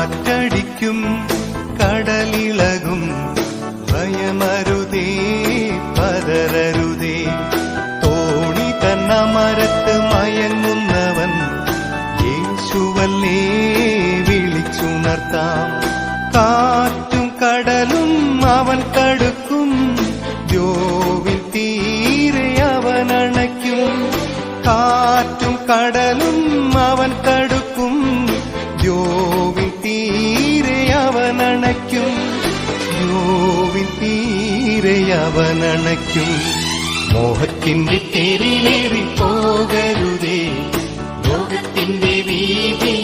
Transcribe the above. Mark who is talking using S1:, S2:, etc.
S1: കാറ്റടിക്കും കടലിളകും ഭയമരുതേ പതരരുതേ. തോണി തന്ന മരത്ത് മയങ്ങുന്നവൻ യേശുവല്ലേ വിളിച്ചുണർത്താം. കാറ്റും കടലും അവൻ കടുക്കും, ദ്യോവിൻ തീരെ അവൻ അണയ്ക്കും. കാറ്റും കടലും അവൻ കടുക്കും, ദ്യോവിൻ തീരെ അവൻ അണയ്ക്കും. ദ്യോവിൻ തീരെ അവൻ അണയ്ക്കും. മോഹത്തിന്റെ തെരിലേറി പോകരുതേ, ലോകത്തിന്റെ വീതി